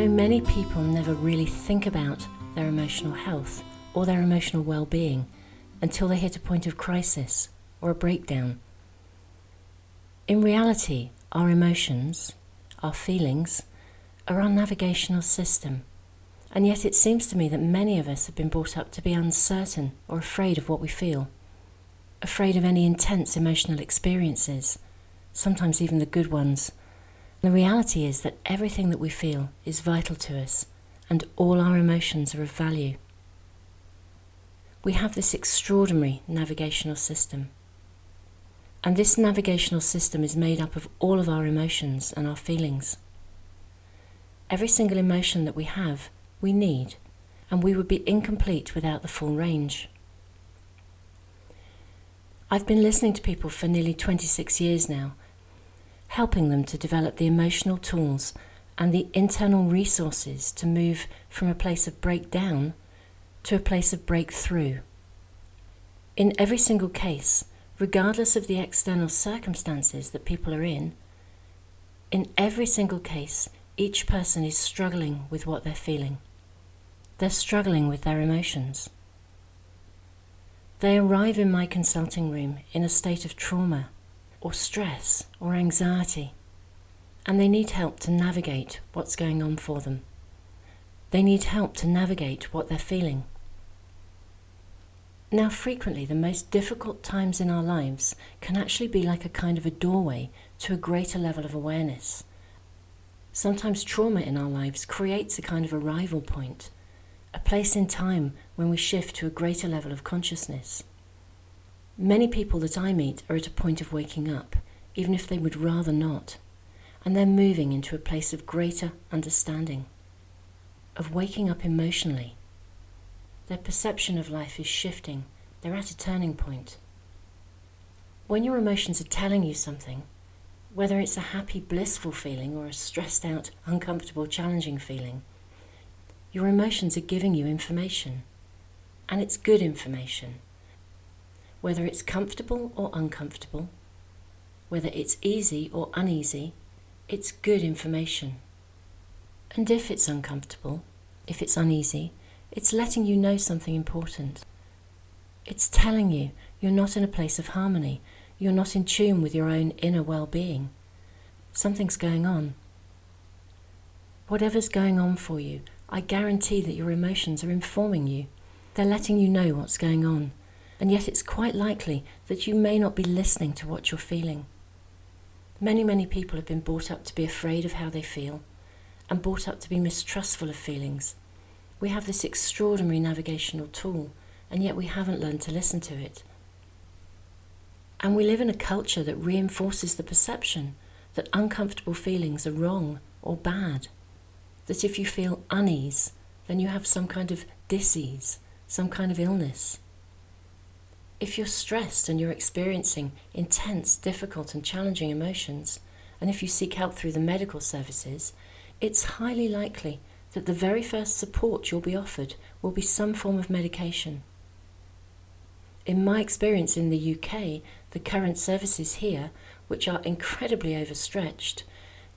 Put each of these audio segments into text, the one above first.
Many people never really think about their emotional health or their emotional well-being until they hit a point of crisis or a breakdown. In reality, our emotions, our feelings, are our navigational system, and yet it seems to me that many of us have been brought up to be uncertain or afraid of what we feel, afraid of any intense emotional experiences, sometimes even the good ones. The reality is that everything that we feel is vital to us, and all our emotions are of value. We have this extraordinary navigational system, and this navigational system is made up of all of our emotions and our feelings. Every single emotion that we have, we need, and we would be incomplete without the full range. I've been listening to people for nearly 26 years now, helping them to develop the emotional tools and the internal resources to move from a place of breakdown to a place of breakthrough. In every single case, regardless of the external circumstances that people are in every single case, each person is struggling with what they're feeling. They're struggling with their emotions. They arrive in my consulting room in a state of trauma or stress or anxiety, and they need help to navigate what's going on for them. They need help to navigate what they're feeling. Now, frequently, the most difficult times in our lives can actually be like a kind of a doorway to a greater level of awareness. Sometimes trauma in our lives creates a kind of arrival point, a place in time when we shift to a greater level of consciousness. Many people that I meet are at a point of waking up, even if they would rather not, and they're moving into a place of greater understanding, of waking up emotionally. Their perception of life is shifting. They're at a turning point. When your emotions are telling you something, whether it's a happy, blissful feeling or a stressed out, uncomfortable, challenging feeling, your emotions are giving you information. And it's good information. Whether it's comfortable or uncomfortable, whether it's easy or uneasy, it's good information. And if it's uncomfortable, if it's uneasy, it's letting you know something important. It's telling you you're not in a place of harmony. You're not in tune with your own inner well-being. Something's going on. Whatever's going on for you, I guarantee that your emotions are informing you. They're letting you know what's going on. And yet it's quite likely that you may not be listening to what you're feeling. Many people have been brought up to be afraid of how they feel and brought up to be mistrustful of feelings. We have this extraordinary navigational tool, and yet we haven't learned to listen to it. And we live in a culture that reinforces the perception that uncomfortable feelings are wrong or bad, that if you feel unease, then you have some kind of dis-ease, some kind of illness. If you're stressed and you're experiencing intense, difficult and challenging emotions, and if you seek help through the medical services, it's highly likely that the very first support you'll be offered will be some form of medication. In my experience in the UK, the current services here, which are incredibly overstretched,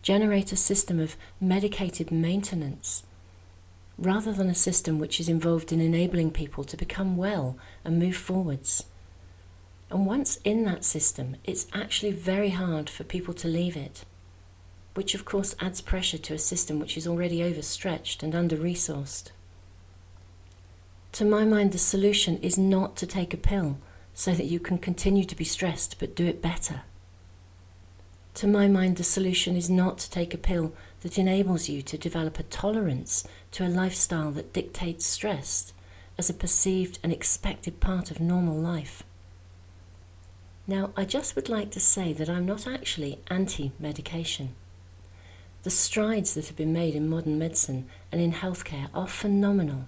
generate a system of medicated maintenance, rather than a system which is involved in enabling people to become well and move forwards. And once in that system, it's actually very hard for people to leave it, which of course adds pressure to a system which is already overstretched and under-resourced. To my mind, the solution is not to take a pill so that you can continue to be stressed but do it better. To my mind, the solution is not to take a pill that enables you to develop a tolerance to a lifestyle that dictates stress as a perceived and expected part of normal life. Now, I just would like to say that I'm not actually anti-medication. The strides that have been made in modern medicine and in healthcare are phenomenal.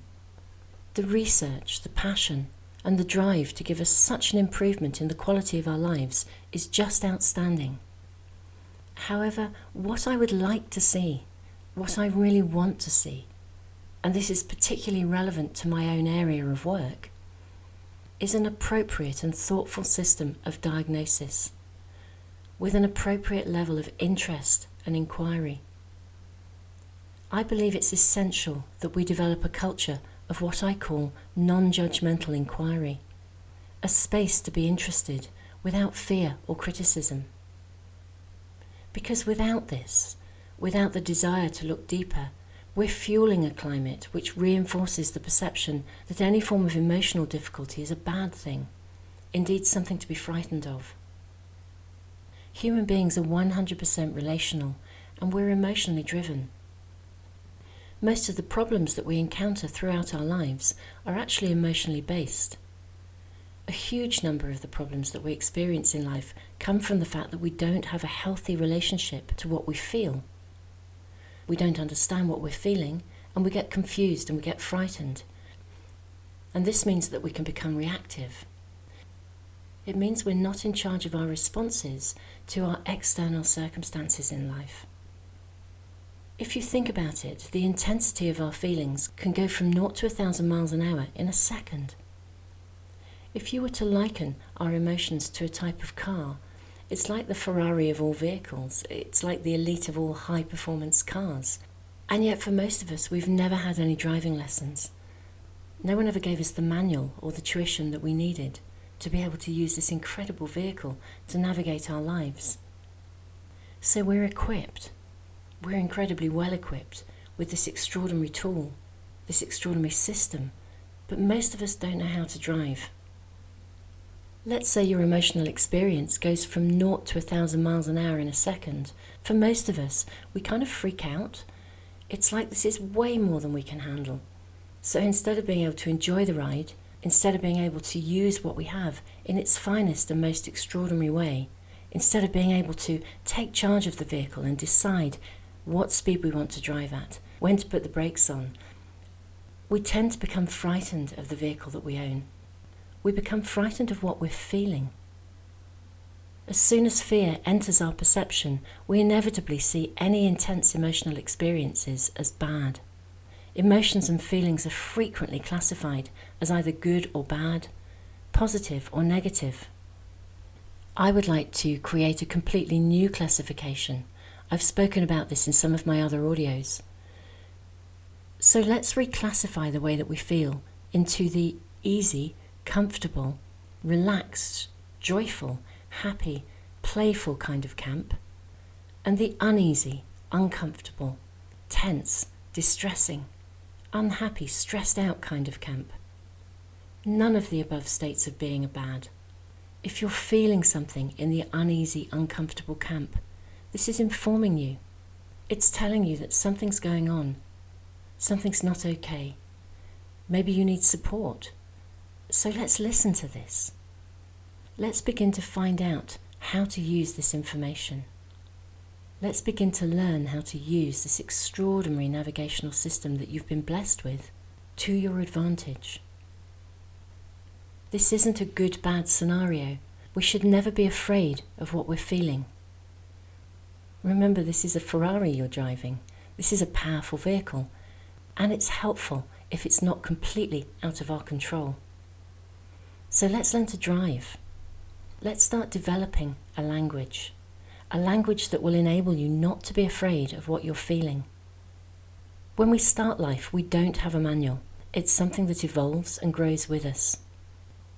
The research, the passion, and the drive to give us such an improvement in the quality of our lives is just outstanding. However, what I would like to see, what I really want to see, and this is particularly relevant to my own area of work, is an appropriate and thoughtful system of diagnosis, with an appropriate level of interest and inquiry. I believe it's essential that we develop a culture of what I call non-judgmental inquiry, a space to be interested without fear or criticism. Because without this, without the desire to look deeper, we're fueling a climate which reinforces the perception that any form of emotional difficulty is a bad thing, indeed something to be frightened of. Human beings are 100% relational, and we're emotionally driven. Most of the problems that we encounter throughout our lives are actually emotionally based. A huge number of the problems that we experience in life come from the fact that we don't have a healthy relationship to what we feel. We don't understand what we're feeling, and we get confused and we get frightened. And this means that we can become reactive. It means we're not in charge of our responses to our external circumstances in life. If you think about it, the intensity of our feelings can go from 0 to 1,000 miles an hour in a second. If you were to liken our emotions to a type of car, it's like the Ferrari of all vehicles. It's like the elite of all high-performance cars. And yet for most of us, we've never had any driving lessons. No one ever gave us the manual or the tuition that we needed to be able to use this incredible vehicle to navigate our lives. So we're equipped. We're incredibly well equipped with this extraordinary tool, this extraordinary system, but most of us don't know how to drive. Let's say your emotional experience goes from 0 to 1,000 miles an hour in a second. For most of us, we kind of freak out. It's like this is way more than we can handle. So instead of being able to enjoy the ride, instead of being able to use what we have in its finest and most extraordinary way, instead of being able to take charge of the vehicle and decide what speed we want to drive at, when to put the brakes on, we tend to become frightened of the vehicle that we own. We become frightened of what we're feeling. As soon as fear enters our perception, we inevitably see any intense emotional experiences as bad. Emotions and feelings are frequently classified as either good or bad, positive or negative. I would like to create a completely new classification. I've spoken about this in some of my other audios. So let's reclassify the way that we feel into the easy, comfortable, relaxed, joyful, happy, playful kind of camp, and the uneasy, uncomfortable, tense, distressing, unhappy, stressed out kind of camp. None of the above states of being are bad. If you're feeling something in the uneasy, uncomfortable camp, this is informing you. It's telling you that something's going on. Something's not okay. Maybe you need support. So let's listen to this. Let's begin to find out how to use this information. Let's begin to learn how to use this extraordinary navigational system that you've been blessed with to your advantage. This isn't a good-bad scenario. We should never be afraid of what we're feeling. Remember, this is a Ferrari you're driving. This is a powerful vehicle, and it's helpful if it's not completely out of our control. So let's learn to drive. Let's start developing a language that will enable you not to be afraid of what you're feeling. When we start life, we don't have a manual. It's something that evolves and grows with us.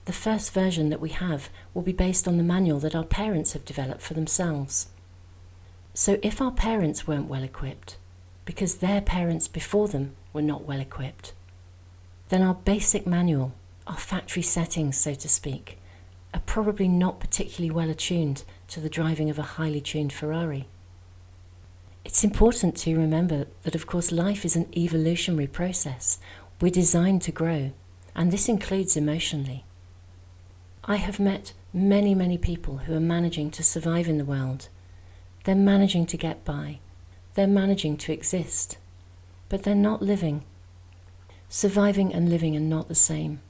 The first version that we have will be based on the manual that our parents have developed for themselves. So if our parents weren't well equipped, because their parents before them were not well equipped, then our basic manual, our factory settings, so to speak, are probably not particularly well attuned to the driving of a highly tuned Ferrari. It's important to remember that, of course, life is an evolutionary process. We're designed to grow, and this includes emotionally. I have met many, many people who are managing to survive in the world. They're managing to get by. They're managing to exist. But they're not living. Surviving and living are not the same.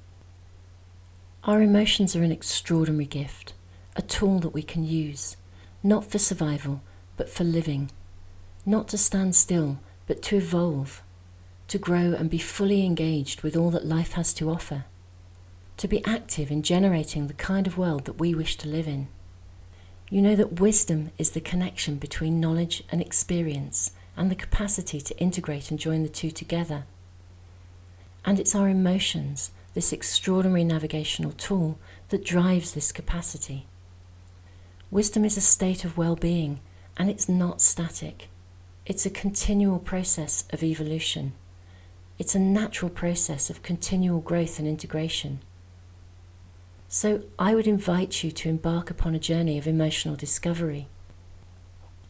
Our emotions are an extraordinary gift, a tool that we can use, not for survival, but for living. Not to stand still, but to evolve, to grow and be fully engaged with all that life has to offer, to be active in generating the kind of world that we wish to live in. You know that wisdom is the connection between knowledge and experience, and the capacity to integrate and join the two together. And it's our emotions, this extraordinary navigational tool, that drives this capacity. Wisdom is a state of well-being, and it's not static. It's a continual process of evolution. It's a natural process of continual growth and integration. So I would invite you to embark upon a journey of emotional discovery.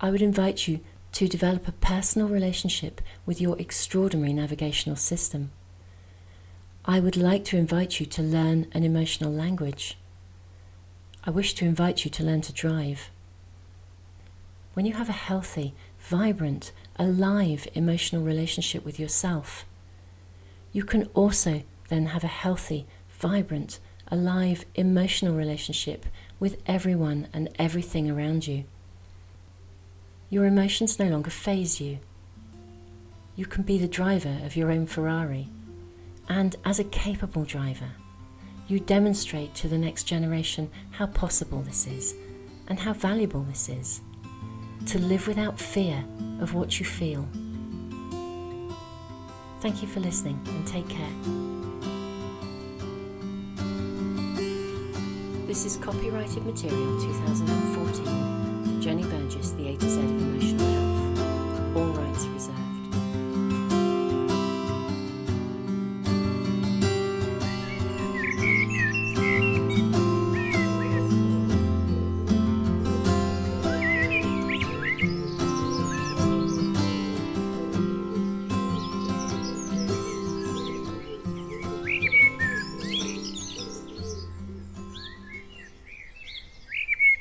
I would invite you to develop a personal relationship with your extraordinary navigational system. I would like to invite you to learn an emotional language. I wish to invite you to learn to drive. When you have a healthy, vibrant, alive emotional relationship with yourself, you can also then have a healthy, vibrant, alive emotional relationship with everyone and everything around you. Your emotions no longer faze you. You can be the driver of your own Ferrari, and as a capable driver, you demonstrate to the next generation how possible this is and how valuable this is, to live without fear of what you feel. Thank you for listening, and take care. This is copyrighted material 2014. Jenny Burgess, The A to Z of Emotional Health. All rights reserved.